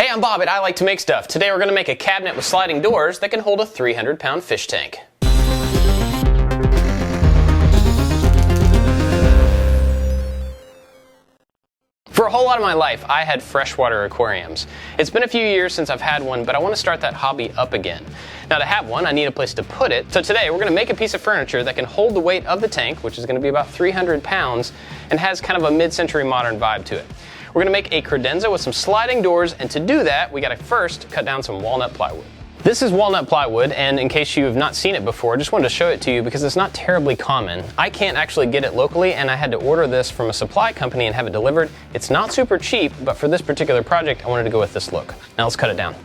Hey, I'm Bob and I like to make stuff. Today we're going to make a cabinet with sliding doors that can hold a 300-pound fish tank. For a whole lot of my life, I had freshwater aquariums. It's been a few years since I've had one, but I want to start that hobby up again. Now to have one, I need a place to put it. So today we're going to make a piece of furniture that can hold the weight of the tank, which is going to be about 300 pounds, and has kind of a mid-century modern vibe to it. We're going to make a credenza with some sliding doors, and to do that, we got to first cut down some walnut plywood. This is walnut plywood, and in case you have not seen it before, I just wanted to show it to you because it's not terribly common. I can't actually get it locally, and I had to order this from a supply company and have it delivered. It's not super cheap, but for this particular project, I wanted to go with this look. Now let's cut it down.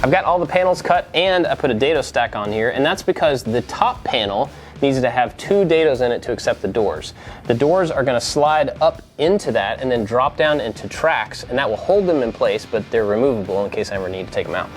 I've got all the panels cut and I put a dado stack on here, and that's because the top panel needs to have 2 dados in it to accept the doors. The doors are going to slide up into that and then drop down into tracks, and that will hold them in place, but they're removable in case I ever need to take them out.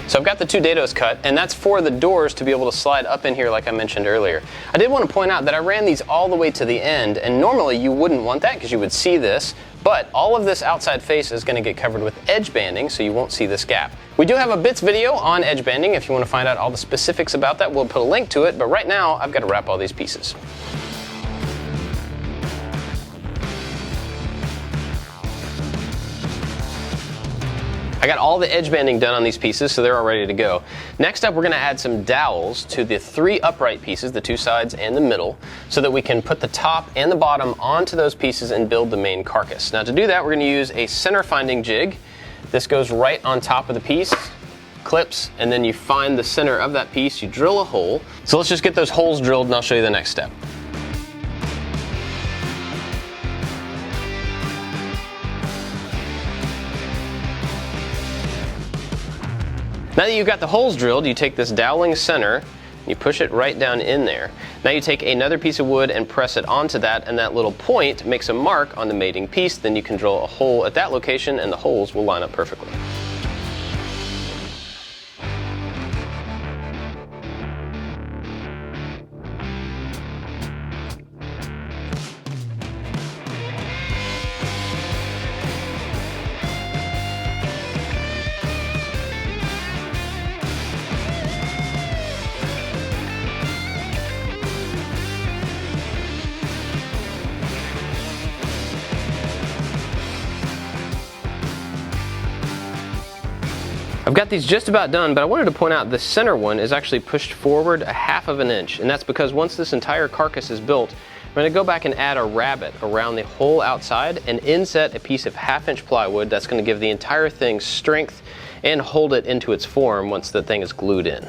So I've got the 2 dados cut, and that's for the doors to be able to slide up in here like I mentioned earlier. I did want to point out that I ran these all the way to the end, and normally you wouldn't want that because you would see this, but all of this outside face is going to get covered with edge banding, so you won't see this gap. We do have a bits video on edge banding. If you want to find out all the specifics about that, we'll put a link to it, but right now I've got to wrap all these pieces. I got all the edge banding done on these pieces, so they're all ready to go. Next up, we're going to add some dowels to the 3 upright pieces, the 2 sides and the middle, so that we can put the top and the bottom onto those pieces and build the main carcass. Now to do that, we're going to use a center finding jig. This goes right on top of the piece, clips, and then you find the center of that piece, you drill a hole. So let's just get those holes drilled and I'll show you the next step. Now that you've got the holes drilled, you take this doweling center, and you push it right down in there. Now you take another piece of wood and press it onto that, and that little point makes a mark on the mating piece. Then you can drill a hole at that location and the holes will line up perfectly. I've got these just about done, but I wanted to point out the center one is actually pushed forward a 1/2 inch, and that's because once this entire carcass is built, I'm going to go back and add a rabbet around the whole outside and inset a piece of 1/2 inch plywood that's going to give the entire thing strength and hold it into its form once the thing is glued in.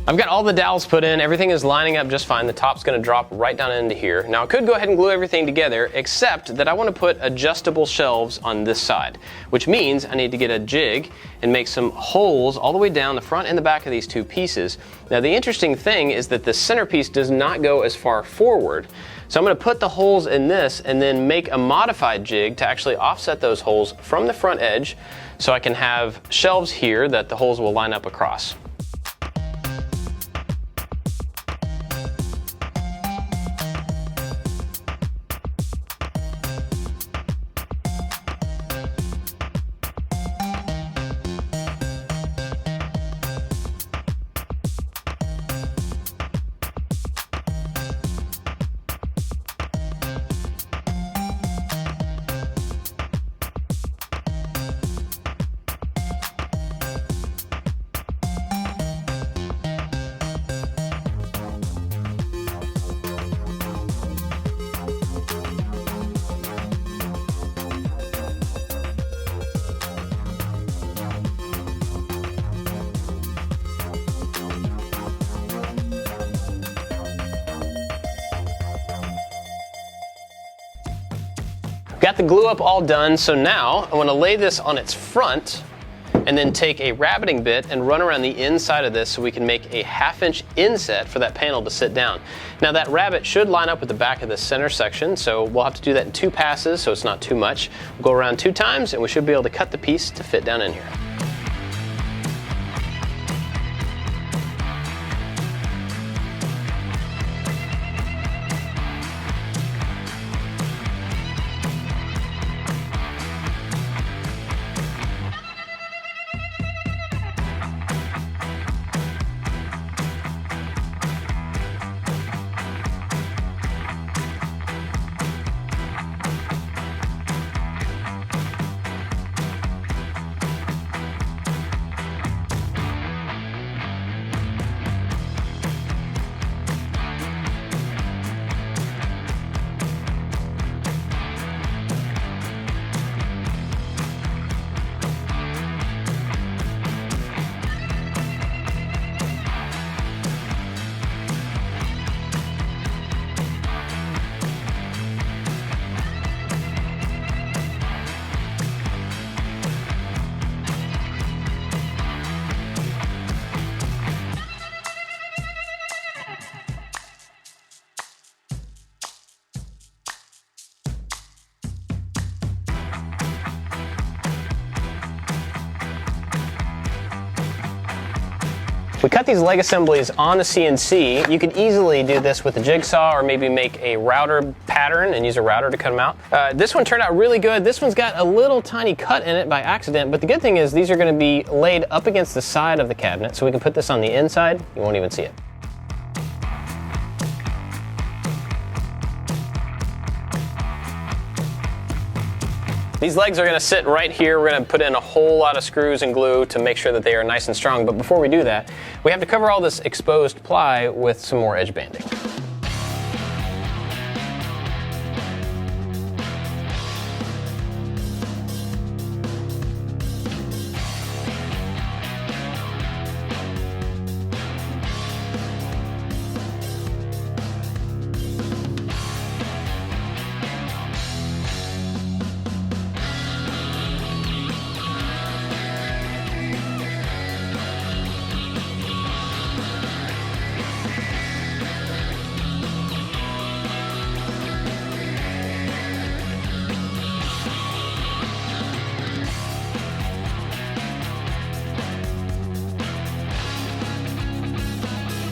I've got all the dowels put in, everything is lining up just fine. The top's going to drop right down into here. Now I could go ahead and glue everything together, except that I want to put adjustable shelves on this side, which means I need to get a jig and make some holes all the way down the front and the back of these 2 pieces. Now the interesting thing is that the centerpiece does not go as far forward. So I'm going to put the holes in this and then make a modified jig to actually offset those holes from the front edge so I can have shelves here that the holes will line up across. Got the glue up all done, so now I want to lay this on its front and then take a rabbeting bit and run around the inside of this so we can make a 1/2 inch inset for that panel to sit down. Now that rabbet should line up with the back of the center section, so we'll have to do that in 2 passes so it's not too much. We'll go around 2 times and we should be able to cut the piece to fit down in here. We cut these leg assemblies on the CNC. You could easily do this with a jigsaw or maybe make a router pattern and use a router to cut them out. This one turned out really good. This one's got a little tiny cut in it by accident, but the good thing is these are going to be laid up against the side of the cabinet, so we can put this on the inside. You won't even see it. These legs are going to sit right here. We're going to put in a whole lot of screws and glue to make sure that they are nice and strong. But before we do that, we have to cover all this exposed ply with some more edge banding.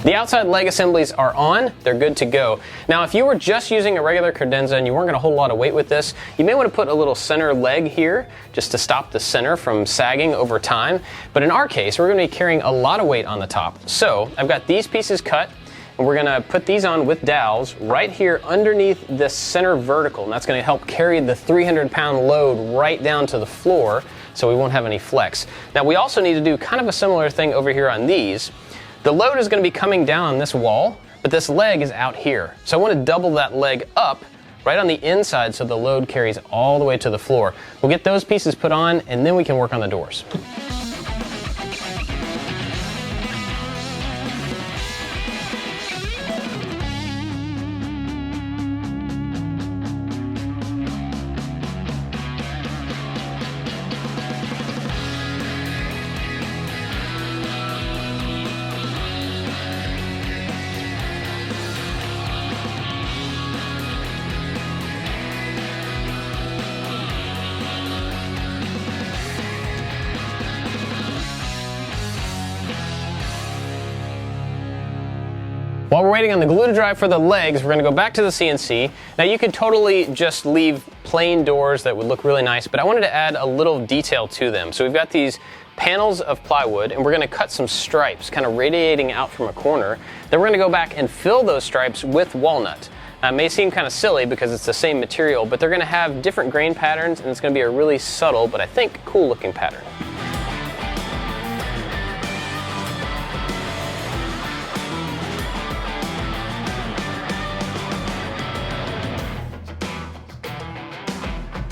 The outside leg assemblies are on, they're good to go. Now if you were just using a regular credenza and you weren't going to hold a lot of weight with this, you may want to put a little center leg here just to stop the center from sagging over time. But in our case, we're going to be carrying a lot of weight on the top. So I've got these pieces cut and we're going to put these on with dowels right here underneath this center vertical, and that's going to help carry the 300-pound load right down to the floor so we won't have any flex. Now we also need to do kind of a similar thing over here on these. The load is going to be coming down on this wall, but this leg is out here. So I want to double that leg up right on the inside so the load carries all the way to the floor. We'll get those pieces put on and then we can work on the doors. While we're waiting on the glue to dry for the legs, we're going to go back to the CNC. Now you could totally just leave plain doors that would look really nice, but I wanted to add a little detail to them. So we've got these panels of plywood and we're going to cut some stripes kind of radiating out from a corner. Then we're going to go back and fill those stripes with walnut. Now, it may seem kind of silly because it's the same material, but they're going to have different grain patterns and it's going to be a really subtle, but I think cool looking pattern.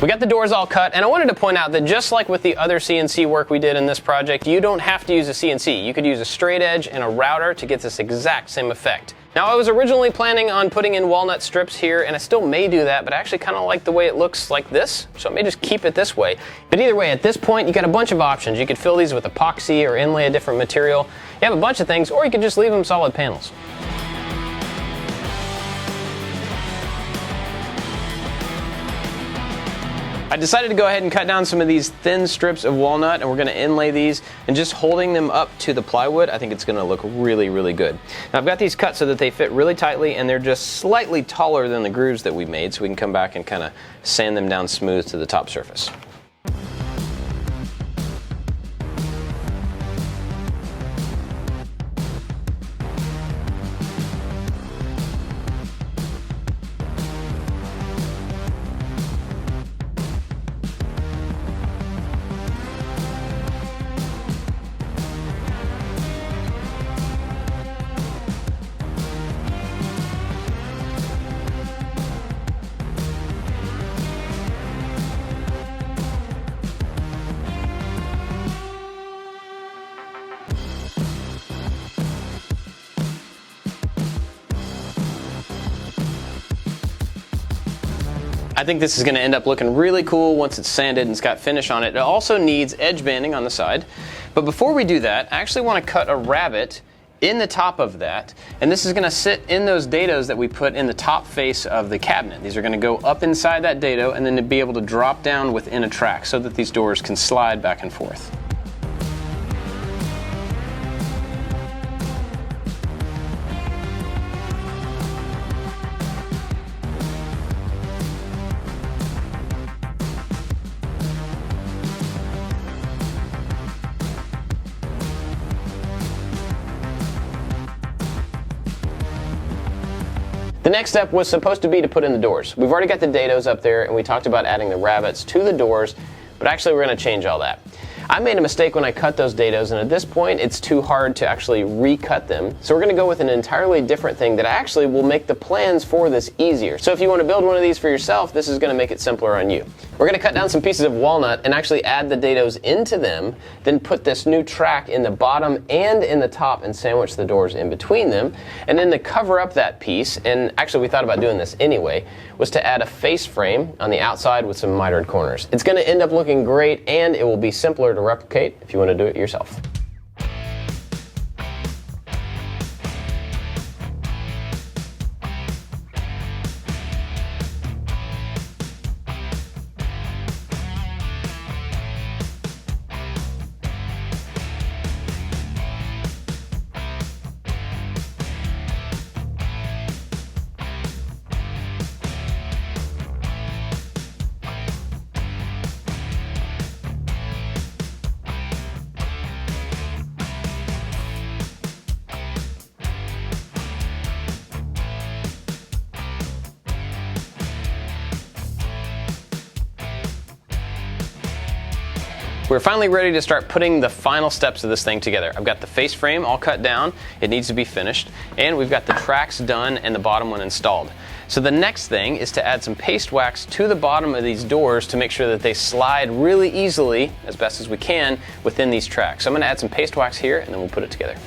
We got the doors all cut, and I wanted to point out that just like with the other CNC work we did in this project, you don't have to use a CNC. You could use a straight edge and a router to get this exact same effect. Now, I was originally planning on putting in walnut strips here, and I still may do that, but I actually kind of like the way it looks like this, so I may just keep it this way. But either way, at this point, you got a bunch of options. You could fill these with epoxy or inlay a different material. You have a bunch of things, or you could just leave them solid panels. I decided to go ahead and cut down some of these thin strips of walnut, and we're going to inlay these, and just holding them up to the plywood, I think it's going to look really, really good. Now, I've got these cut so that they fit really tightly, and they're just slightly taller than the grooves that we made, so we can come back and kind of sand them down smooth to the top surface. I think this is going to end up looking really cool once it's sanded and it's got finish on it. It also needs edge banding on the side. But before we do that, I actually want to cut a rabbet in the top of that. And this is going to sit in those dados that we put in the top face of the cabinet. These are going to go up inside that dado and then to be able to drop down within a track so that these doors can slide back and forth. The next step was supposed to be to put in the doors. We've already got the dados up there, and we talked about adding the rabbets to the doors, but actually we're going to change all that. I made a mistake when I cut those dados, and at this point it's too hard to actually recut them. So we're going to go with an entirely different thing that actually will make the plans for this easier. So if you want to build one of these for yourself, this is going to make it simpler on you. We're going to cut down some pieces of walnut and actually add the dados into them, then put this new track in the bottom and in the top and sandwich the doors in between them. And then to cover up that piece, and actually we thought about doing this anyway, was to add a face frame on the outside with some mitered corners. It's going to end up looking great, and it will be simpler to replicate if you want to do it yourself. We're finally ready to start putting the final steps of this thing together. I've got the face frame all cut down, it needs to be finished, and we've got the tracks done and the bottom one installed. So the next thing is to add some paste wax to the bottom of these doors to make sure that they slide really easily, as best as we can, within these tracks. So I'm going to add some paste wax here and then we'll put it together.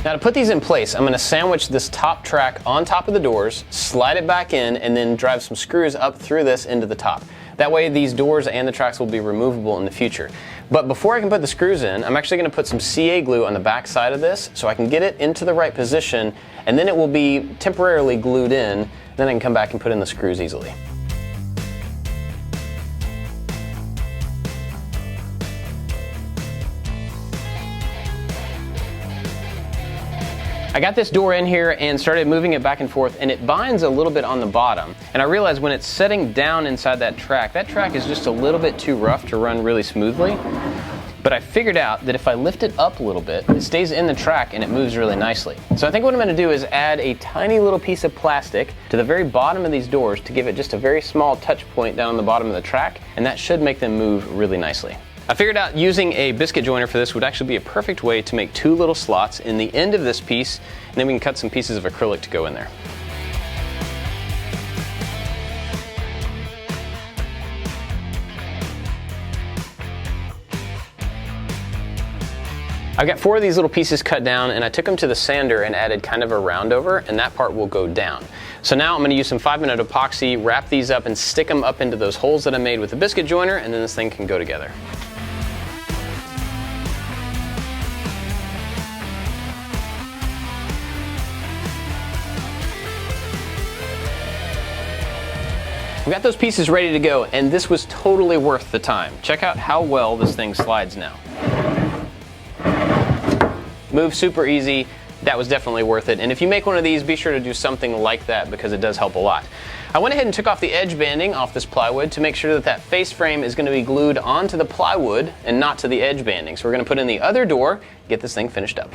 Now to put these in place, I'm going to sandwich this top track on top of the doors, slide it back in, and then drive some screws up through this into the top. That way these doors and the tracks will be removable in the future. But before I can put the screws in, I'm actually going to put some CA glue on the back side of this so I can get it into the right position, and then it will be temporarily glued in, then I can come back and put in the screws easily. I got this door in here and started moving it back and forth, and it binds a little bit on the bottom. And I realized when it's setting down inside that track is just a little bit too rough to run really smoothly. But I figured out that if I lift it up a little bit, it stays in the track and it moves really nicely. So I think what I'm going to do is add a tiny little piece of plastic to the very bottom of these doors to give it just a very small touch point down on the bottom of the track, and that should make them move really nicely. I figured out using a biscuit joiner for this would actually be a perfect way to make two little slots in the end of this piece, and then we can cut some pieces of acrylic to go in there. I've got 4 of these little pieces cut down, and I took them to the sander and added kind of a round over, and that part will go down. So now I'm going to use some 5-minute epoxy, wrap these up, and stick them up into those holes that I made with the biscuit joiner, and then this thing can go together. We've got those pieces ready to go, and this was totally worth the time. Check out how well this thing slides now. Moves super easy. That was definitely worth it. And if you make one of these, be sure to do something like that because it does help a lot. I went ahead and took off the edge banding off this plywood to make sure that that face frame is going to be glued onto the plywood and not to the edge banding. So we're going to put in the other door, get this thing finished up.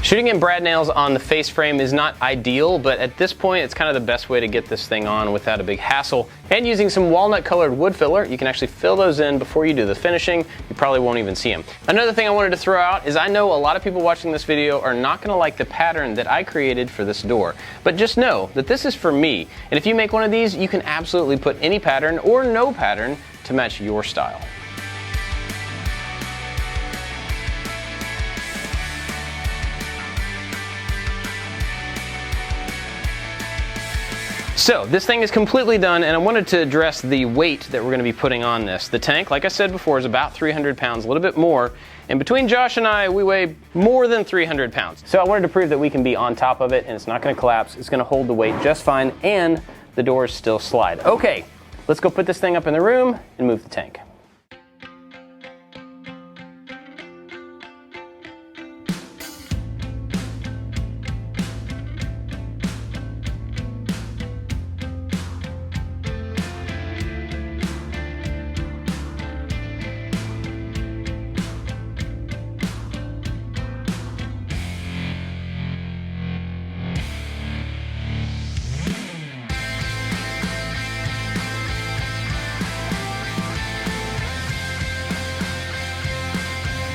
Shooting in brad nails on the face frame is not ideal, but at this point it's kind of the best way to get this thing on without a big hassle. And using some walnut colored wood filler, you can actually fill those in before you do the finishing. You probably won't even see them. Another thing I wanted to throw out is I know a lot of people watching this video are not going to like the pattern that I created for this door. But just know that this is for me. And if you make one of these, you can absolutely put any pattern or no pattern to match your style. So this thing is completely done, and I wanted to address the weight that we're going to be putting on this. The tank, like I said before, is about 300 pounds, a little bit more. And between Josh and I, we weigh more than 300 pounds. So I wanted to prove that we can be on top of it, and it's not going to collapse. It's going to hold the weight just fine, and the doors still slide. Okay, let's go put this thing up in the room and move the tank.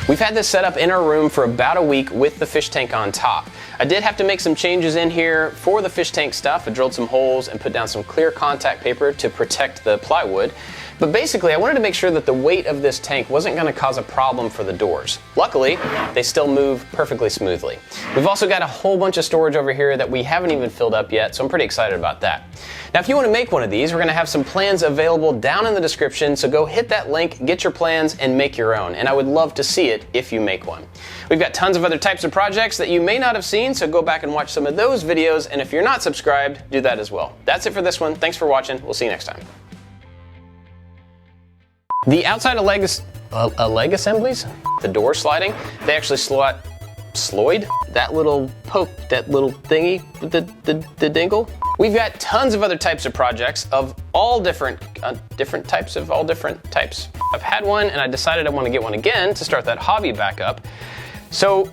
We've had this set up in our room for about a week with the fish tank on top. I did have to make some changes in here for the fish tank stuff. I drilled some holes and put down some clear contact paper to protect the plywood. But basically, I wanted to make sure that the weight of this tank wasn't going to cause a problem for the doors. Luckily, they still move perfectly smoothly. We've also got a whole bunch of storage over here that we haven't even filled up yet, so I'm pretty excited about that. Now, if you want to make one of these, we're going to have some plans available down in the description, so go hit that link, get your plans, and make your own. And I would love to see it if you make one. We've got tons of other types of projects that you may not have seen, so go back and watch some of those videos, and if you're not subscribed, do that as well. That's it for this one. Thanks for watching. We'll see you next time. The outside of leg assemblies, the door sliding, they actually sloyd that little poke, that little thingy, the dingle. We've got tons of other types of projects of all different types. I've had one and I decided I want to get one again to start that hobby back up. So,